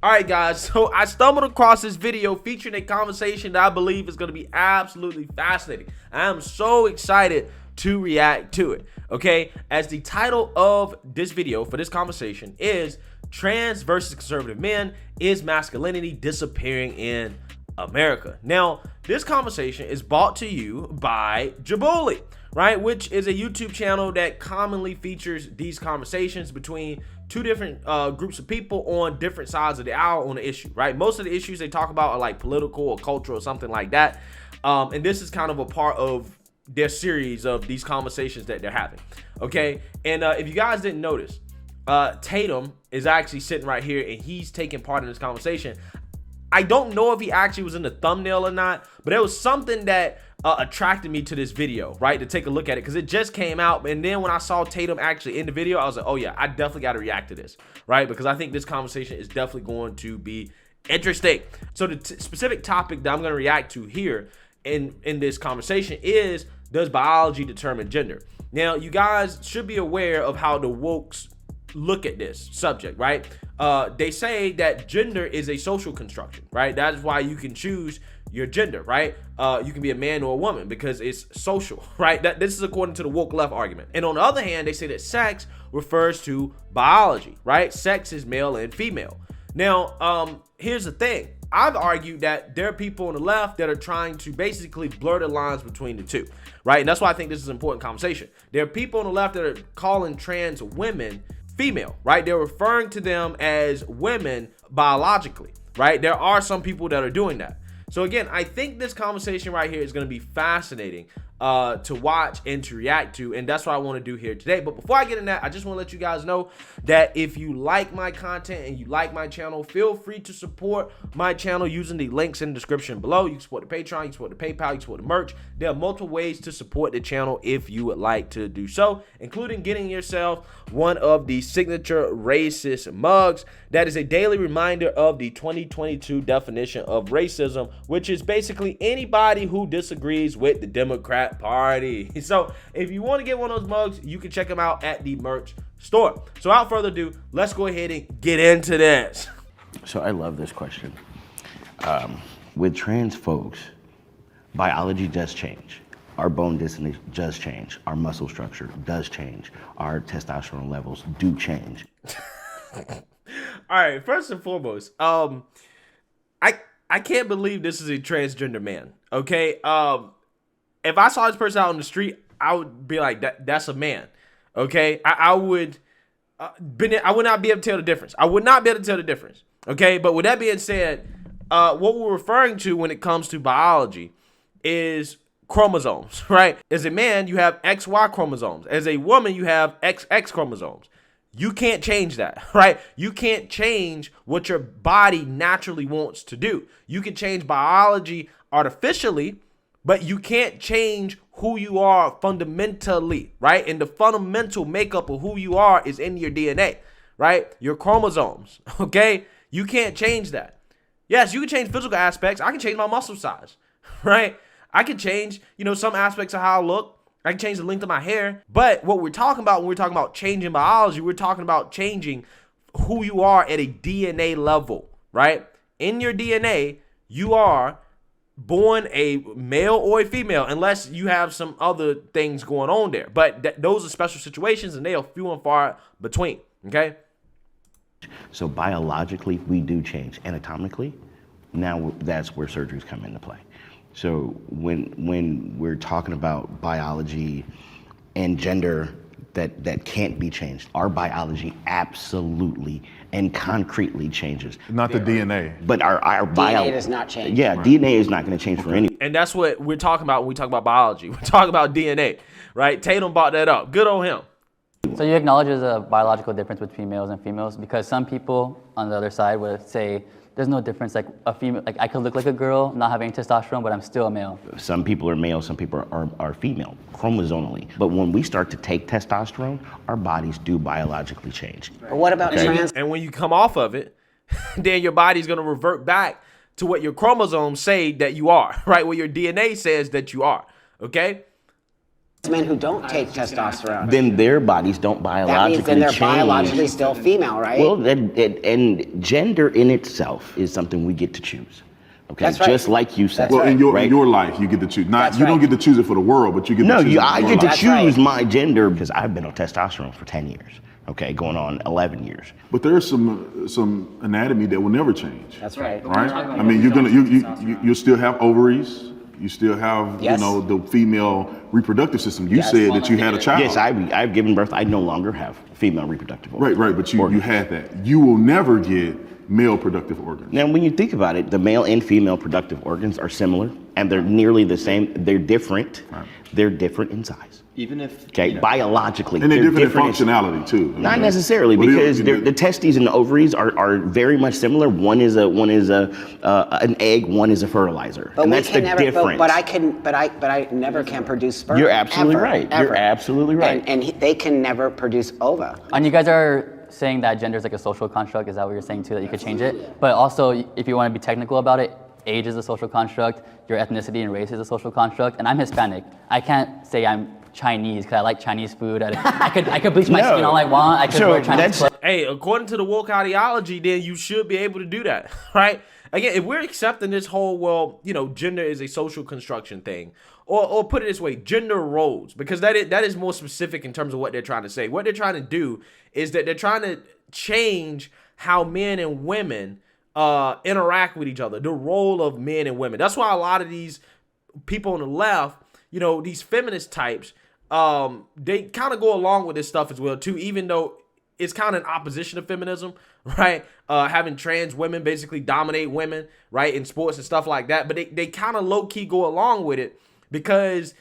All right, guys, so I stumbled across this video featuring a conversation that I believe is going to be absolutely fascinating. I am so excited to react to it, okay? As the title of this video for this conversation is Trans versus Conservative Men, Is Masculinity Disappearing in America? Now, this conversation is brought to you by Jubilee, right? Which is a YouTube channel that commonly features these conversations between two different groups of people on different sides of the aisle on the issue, right? Most of the issues they talk about are like political or cultural or something like that. And this is kind of a part of their series of these conversations that they're having, okay? And if you guys didn't notice, Tatum is actually sitting right here and he's taking part in this conversation. I don't know if he actually was in the thumbnail or not, but it was something that attracted me to this video, right? To take a look at it because it just came out. And then when I saw Tatum actually in the video, I was like, oh yeah, I definitely got to react to this, right? Because I think this conversation is definitely going to be interesting. So the specific topic that I'm going to react to here in this conversation is, does biology determine gender? Now, you guys should be aware of how the wokes look at this subject, right? They say that gender is a social construction, right? That's why you can choose your gender, right? You can be a man or a woman because it's social, right? This is according to the woke left argument. And on the other hand, they say that sex refers to biology, right? Sex is male and female. Now, here's the thing. I've argued that there are people on the left that are trying to basically blur the lines between the two, right? And that's why I think this is an important conversation. There are people on the left that are calling trans women female, right? They're referring to them as women biologically, right? There are some people that are doing that. So again, I think this conversation right here is going to be fascinating to watch and to react to, and that's what I want to do here today. But before I get in that, I just want to let you guys know that if you like my content and you like my channel, feel free to support my channel using the links in the description below. You can support the Patreon, you can support the PayPal, you can support the merch. There are multiple ways to support the channel if you would like to do so, including getting yourself one of the signature racist mugs. That is a daily reminder of the 2022 definition of racism, which is basically anybody who disagrees with the Democrat Party. So if you want to get one of those mugs, you can check them out at the merch store. So without further ado, let's go ahead and get into this. So I love this question. With trans folks, biology does change. Our bone density does change. Our muscle structure does change. Our testosterone levels do change. All right, first and foremost, I can't believe this is a transgender man. Okay, if I saw this person out on the street, I would be like, that's a man. Okay, I would not be able to tell the difference. I would not be able to tell the difference. Okay, but with that being said, what we're referring to when it comes to biology is chromosomes, right? As a man, you have XY chromosomes. As a woman, you have XX chromosomes. You can't change that, right? You can't change what your body naturally wants to do. You can change biology artificially, but you can't change who you are fundamentally, right? And the fundamental makeup of who you are is in your DNA, right? Your chromosomes, okay? You can't change that. Yes, you can change physical aspects. I can change my muscle size, right? I can change, some aspects of how I look. I can change the length of my hair. But what we're talking about when we're talking about changing biology, we're talking about changing who you are at a DNA level, right? In your DNA, you are born a male or a female, unless you have some other things going on there. But those are special situations, and they are few and far between, okay? So biologically, we do change. Anatomically, now that's where surgeries come into play. So when we're talking about biology and gender that can't be changed, our biology absolutely and concretely changes. Not the DNA. But our DNA does not change. Yeah, right. DNA is not going to change for any. And that's what we're talking about when we talk about biology. We're talking about DNA, right? Tatum brought that up. Good on him. So you acknowledge there's a biological difference between males and females, because some people on the other side would say there's no difference. Like a female, like I could look like a girl, not having testosterone, but I'm still a male. Some people are male, some people are female, chromosomally. But when we start to take testosterone, our bodies do biologically change. But what about trans? And when you come off of it, then your body's gonna revert back to what your chromosomes say that you are, right? What your DNA says that you are, okay? Men who don't take testosterone. Then their bodies don't That means biologically then they're change. biologically still female, right? Well, and gender in itself is something we get to choose. Okay, That's right. just like you said. That's Well, right. in your life, you get to choose. Not That's you don't right. get to choose it for the world, but you get No, to choose it for I your get to life. That's choose right. my gender because I've been on testosterone for 10 years. Okay, going on 11 years. But there's some anatomy that will never change. That's right. Right? I mean, you'll still have ovaries. You still have, Yes. the female reproductive system. You Yes. said that you had a child. Yes, I've given birth. I no longer have female reproductive organs. Right, but you had that. You will never get male productive organs. Now, when you think about it, the male and female productive organs are similar, and they're nearly the same. They're different. Right. They're different in size. Even if Okay, biologically, And they're different in in- functionality too. Not necessarily, Well, because the testes and the ovaries are very much similar. One is an egg, one is a fertilizer, But and we that's can the never. difference. But I never can produce sperm. You're absolutely ever, right. Ever. You're absolutely right. And they can never produce ova. And you guys are saying that gender is like a social construct. Is that what you're saying too? That you could change it? But also, if you want to be technical about it, age is a social construct. Your ethnicity and race is a social construct. And I'm Hispanic. I can't say I'm Chinese because I like Chinese food. I could bleach my No. skin all I want. I could So wear Chinese that's- clothes. Hey, according to the woke ideology, then you should be able to do that, right? Again, if we're accepting this whole, well, gender is a social construction thing, or put it this way, gender roles, because that is more specific in terms of what they're trying to say. What they're trying to do is that they're trying to change how men and women interact with each other, the role of men and women. That's why a lot of these people on the left, these feminist types, they kind of go along with this stuff as well too, even though it's kind of in opposition to feminism, right? Having trans women basically dominate women, right, in sports and stuff like that. But they kind of low-key go along with it because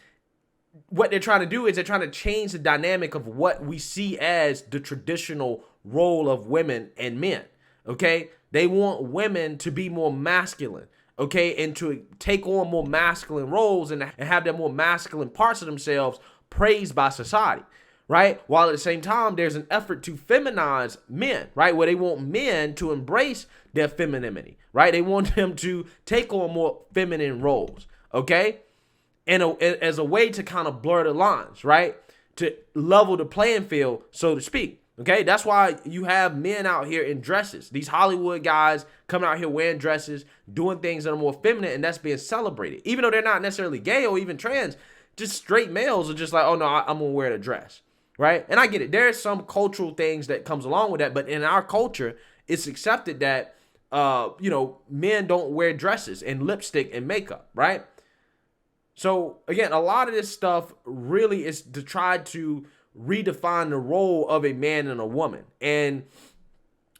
what they're trying to do is they're trying to change the dynamic of what we see as the traditional role of women and men, okay? They want women to be more masculine, okay, and to take on more masculine roles and have their more masculine parts of themselves praised by society, right? While at the same time, there's an effort to feminize men, right? Where they want men to embrace their femininity, right? They want them to take on more feminine roles, okay? And as a way to kind of blur the lines, right? To level the playing field, so to speak, okay? That's why you have men out here in dresses. These Hollywood guys coming out here wearing dresses, doing things that are more feminine, and that's being celebrated. Even though they're not necessarily gay or even trans, just straight males are just like, oh no, I'm gonna wear a dress, right? And I get it. There's some cultural things that comes along with that, but in our culture, it's accepted that men don't wear dresses and lipstick and makeup, right? So again, a lot of this stuff really is to try to redefine the role of a man and a woman. And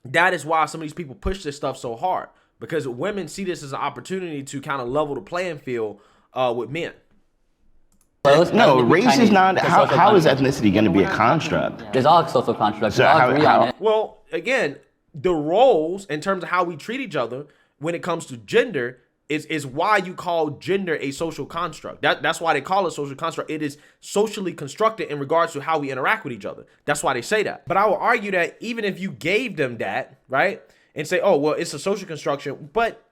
that is why some of these people push this stuff so hard, because women see this as an opportunity to kind of level the playing field with men. No, race is not. It's a How social is construct. ethnicity going to be a construct? There's all social constructs. So We all how- agree how- on it. Well, again, the roles in terms of how we treat each other when it comes to gender is why you call gender a social construct. That's why they call it social construct. It is socially constructed in regards to how we interact with each other. That's why they say that. But I would argue that even if you gave them that, right, and say, oh, well, it's a social construction, but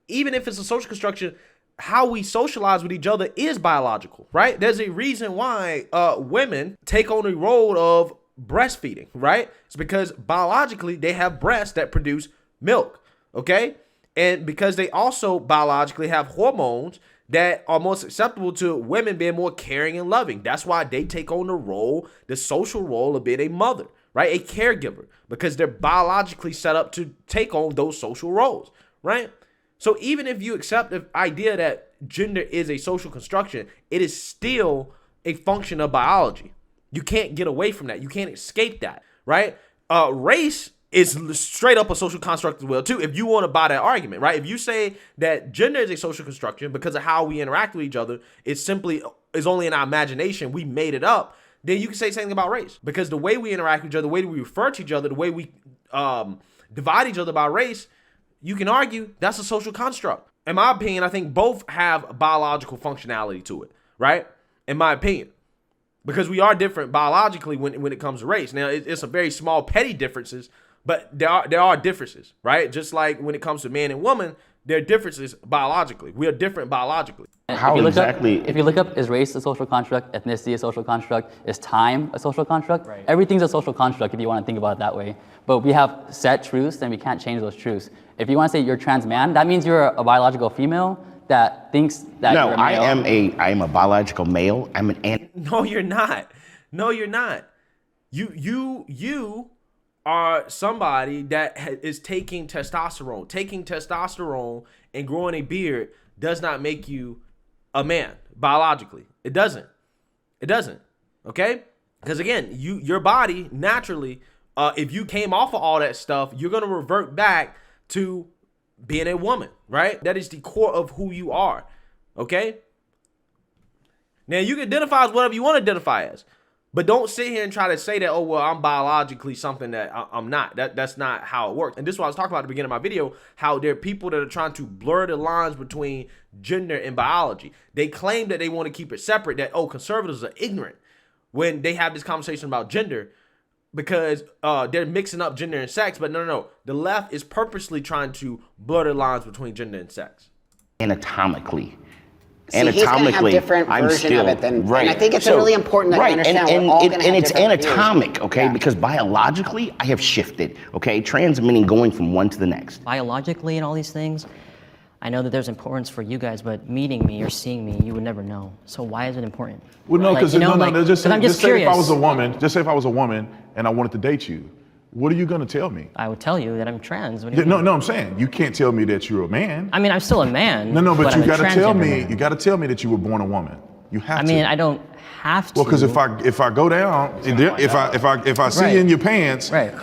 even if it's a social construction, how we socialize with each other is biological, right? There's a reason why women take on the role of breastfeeding, right? It's because biologically they have breasts that produce milk, okay? And because they also biologically have hormones that are most acceptable to women being more caring and loving. That's why they take on the social role of being a mother, right? A caregiver, because they're biologically set up to take on those social roles, right? So even if you accept the idea that gender is a social construction, it is still a function of biology. You can't get away from that. You can't escape that, right? Race is straight up a social construct as well, too, if you want to buy that argument, right? If you say that gender is a social construction because of how we interact with each other, is only in our imagination, we made it up, then you can say something about race. Because the way we interact with each other, the way we refer to each other, the way we divide each other by race, you can argue that's a social construct. In my opinion, I think both have biological functionality to it, right? In my opinion. Because we are different biologically when it comes to race. Now, it's some very small, petty differences, But there are differences, right? Just like when it comes to man and woman, there are differences biologically. We are different biologically. How If you look up, is race a social construct, ethnicity a social construct, is time a social construct? Right. Everything's a social construct if you want to think about it that way. But we have set truths and we can't change those truths. If you want to say you're trans man, that means you're a biological female that thinks that No, you're a male. I am a biological male. I'm an No, you're not. No, you're not. You are somebody that is taking testosterone. Taking testosterone and growing a beard does not make you a man biologically. It doesn't. It doesn't. Okay? Because again, your body naturally, if you came off of all that stuff, you're gonna revert back to being a woman, right? That is the core of who you are. Okay? Now you can identify as whatever you want to identify as. But don't sit here and try to say that, oh, well, I'm biologically something that I'm not. That's not how it works. And this is what I was talking about at the beginning of my video, how there are people that are trying to blur the lines between gender and biology. They claim that they want to keep it separate, that, oh, conservatives are ignorant when they have this conversation about gender because they're mixing up gender and sex. But no. The left is purposely trying to blur the lines between gender and sex. anatomically. See, he's going to have different version of it than, right. And I think it's really important that you understand and we're all going to have it's different views. anatomic, okay? Yeah. Because biologically, I have shifted, okay? Trans meaning going from one to the next. Biologically and all these things, I know that there's importance for you guys, but meeting me or seeing me, you would never know. So why is it important? Well, no, because just I'm just say curious. if I was a woman, just say if I was a woman and I wanted to date you, what are you going to tell me? I would tell you that I'm trans. What do you No, mean? no, I'm saying you can't tell me that you're a man. I mean, I'm still a man. No, but I'm you a got to tell transgender me. man. You got to tell me that you were born a woman. You have to. I mean, I don't have to. Well, because if I go down, if I see Right. you in your pants, Right.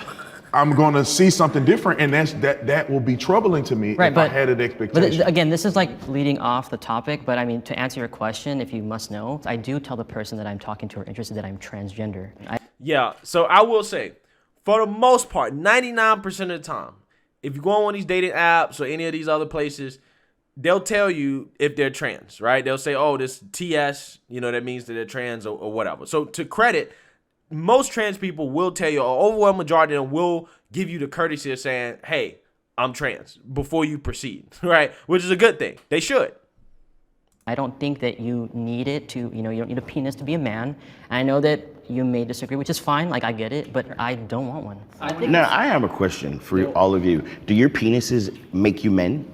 I'm going to see something different, and that will be troubling to me Right, if I had an expectation. But again, this is like leading off the topic, but I mean, to answer your question, if you must know, I do tell the person that I'm talking to or interested that I'm transgender. Yeah, so I will say, for the most part, 99% of the time, if you go on one of these dating apps or any of these other places, they'll tell you if they're trans, right? They'll say, oh, this TS, that means that they're trans or whatever. So to credit, most trans people will tell you, or overwhelming majority of them will give you the courtesy of saying, hey, I'm trans before you proceed, right? Which is a good thing. They should. I don't think that you need it to, you don't need a penis to be a man. And I know that you may disagree, which is fine, like I get it, but I don't want one. Now, I have a question for all of you. Do your penises make you men?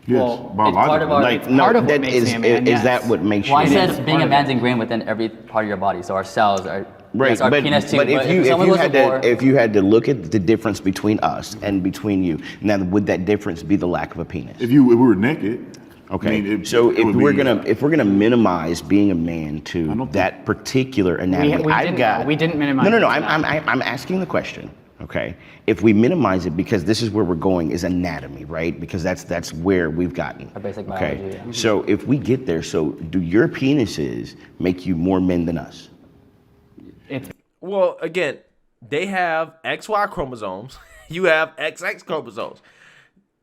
Yes, Well, it's biologically. part of our- Like, it's no, part of what that makes is, me a man, is yes. that what makes Well, I you a man? said being a man's ingrained within every part of your body. So our cells are Right, yes, our but penis too. if someone you goes had to war, to if you had to look at the difference between us and between you, now would that difference be the lack of a penis? If we were naked. Okay, I mean, so it if would we're be- gonna minimize being a man to don't that particular anatomy, we didn't minimize No, it to I'm asking the question. Okay, if we minimize it, because this is where we're going, is anatomy, right? Because that's where we've gotten. Our basic Okay, biology, yeah. so if we get there, so do your penises make you more men than us? Well, again, they have XY chromosomes. You have XX chromosomes.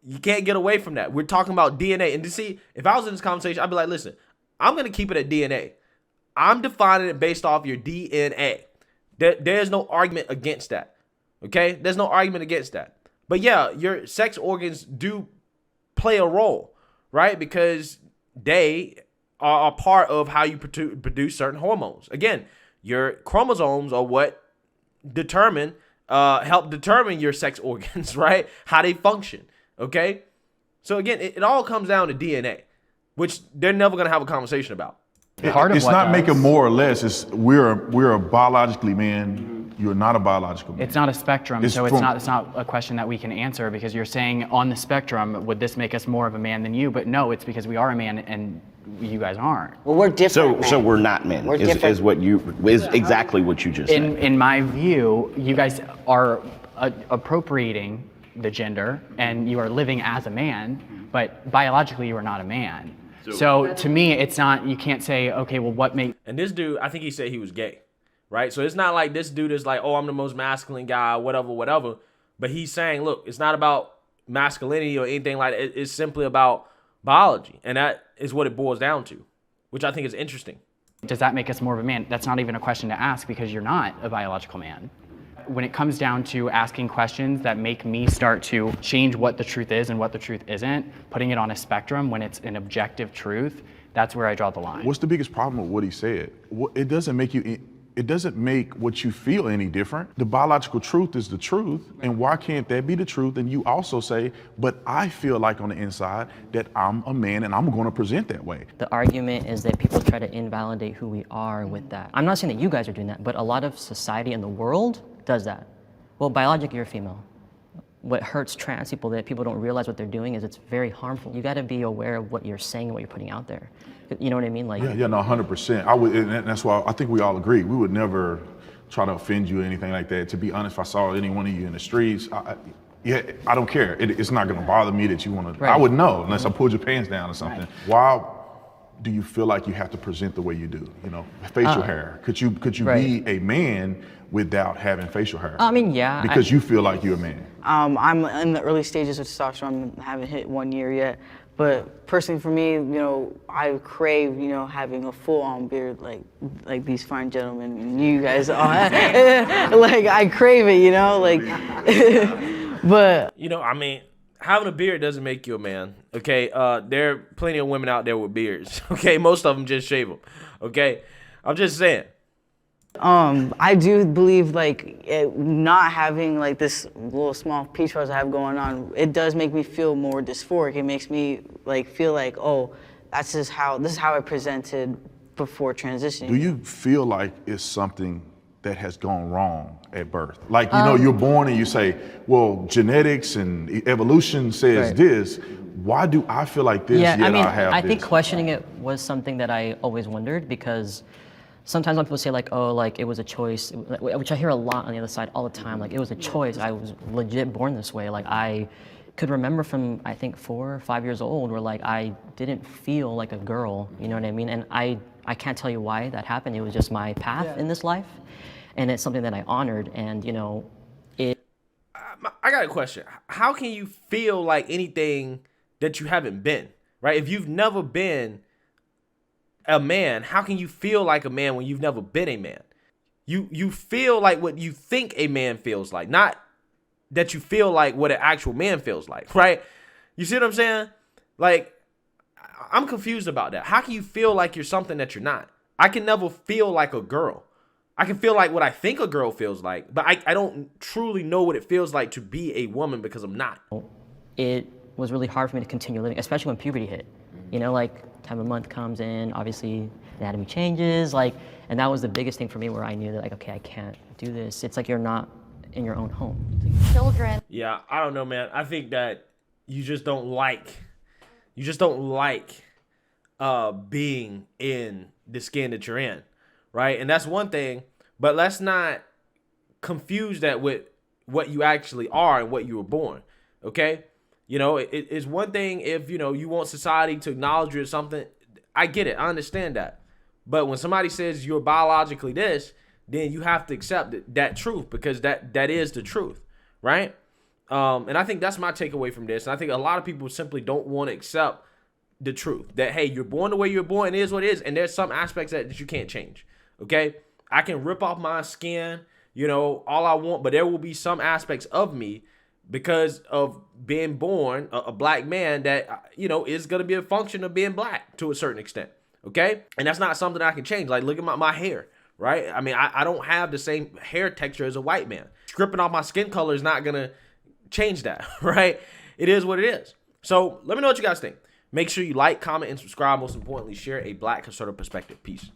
You can't get away from that. We're talking about DNA. And to see, if I was in this conversation, I'd be like, listen, I'm going to keep it at DNA. I'm defining it based off your DNA. There's no argument against that. Okay? There's no argument against that. But yeah, your sex organs do play a role, right? Because they are a part of how you produce certain hormones. Again, your chromosomes are what help determine your sex organs, right? How they function. Okay? So again, it all comes down to DNA, which they're never going to have a conversation about. It's not making more or less. It's we're a biologically man. You're not a biological man. It's not a spectrum, It's so from- it's not a question that we can answer because you're saying on the spectrum, would this make us more of a man than you? But no, it's because we are a man and you guys aren't. Well, we're different. So men. we're not men. We're Is different. exactly what you just said. In my view, you guys are appropriating the gender and you are living as a man, but biologically you are not a man. So to me, it's not, you can't say, okay, well, what makes... And this dude, I think he said he was gay, right? So it's not like this dude is like, oh, I'm the most masculine guy, whatever. But he's saying, look, it's not about masculinity or anything like that. It's simply about biology. And that is what it boils down to, which I think is interesting. Does that make us more of a man? That's not even a question to ask because you're not a biological man. When it comes down to asking questions that make me start to change what the truth is and what the truth isn't, putting it on a spectrum when it's an objective truth, that's where I draw the line. What's the biggest problem with what he said? It doesn't make what you feel any different. The biological truth is the truth, and why can't that be the truth? And you also say, but I feel like on the inside that I'm a man and I'm going to present that way. The argument is that people try to invalidate who we are with that. I'm not saying that you guys are doing that, but a lot of society in the world does that. Well, biologically, you're female. What hurts trans people that people don't realize what they're doing is it's very harmful. You got to be aware of what you're saying and what you're putting out there. You know what I mean? Like, yeah, no, 100%. I would, and that's why I think we all agree. We would never try to offend you or anything like that. To be honest, if I saw any one of you in the streets, I don't care. It's not going to bother me that you want to. Right. I would know unless I pulled your pants down or something. Right. Why do you feel like you have to present the way you do? You know, facial hair. Could you be a man without having facial hair? I mean, yeah. Because you feel like you're a man. I'm in the early stages of testosterone. I haven't hit 1 year yet. But personally for me, you know, I crave, you know, having a full-on beard like these fine gentlemen and you guys are. Like, I crave it, you know, like, but. You know, I mean, having a beard doesn't make you a man, okay? There are plenty of women out there with beards, okay? Most of them just shave them, okay? I'm just saying. I do believe like not having like this little small peach fuzz I have going on, it does make me feel more dysphoric. It makes me like feel like, oh, this is how I presented before transitioning. Do you feel like it's something that has gone wrong at birth? Like, you know, you're born and you say, well, genetics and evolution says this. Why do I feel like this? Yeah, yet I mean, I think questioning it was something that I always wondered, because sometimes when people say like, oh, like it was a choice, which I hear a lot on the other side all the time, like it was a choice, I was legit born this way. Like I could remember from, I think 4 or 5 years old where like I didn't feel like a girl, you know what I mean? And I can't tell you why that happened. It was just my path in this life. And it's something that I honored, and you know, I got a question. How can you feel like anything that you haven't been, right? If you've never been a man, how can you feel like a man when you've never been a man? You feel like what you think a man feels like, not that you feel like what an actual man feels like, right? You see what I'm saying? Like, I'm confused about that. How can you feel like you're something that you're not? I can never feel like a girl. I can feel like what I think a girl feels like, but I don't truly know what it feels like to be a woman because I'm not. It was really hard for me to continue living, especially when puberty hit. You know, like time of month comes in, obviously anatomy changes, like, and that was the biggest thing for me where I knew that like, okay, I can't do this. It's like you're not in your own home. Children. Yeah, I don't know, man. I think that you just don't like being in the skin that you're in, right? And that's one thing, but let's not confuse that with what you actually are and what you were born, okay? You know, it's one thing if, you know, you want society to acknowledge you or something. I get it. I understand that. But when somebody says you're biologically this, then you have to accept that truth, because that is the truth, right? And I think that's my takeaway from this. And I think a lot of people simply don't want to accept the truth that, hey, you're born the way you're born. It is what it is. And there's some aspects that you can't change, okay? I can rip off my skin, you know, all I want, but there will be some aspects of me because of being born a black man that, you know, is going to be a function of being black to a certain extent, okay? And that's not something I can change. Like, look at my hair, right? I mean, I don't have the same hair texture as a white man. Stripping off my skin color is not going to change that, right? It is what it is. So let me know what you guys think. Make sure you like, comment, and subscribe. Most importantly, share a black conservative perspective. Peace.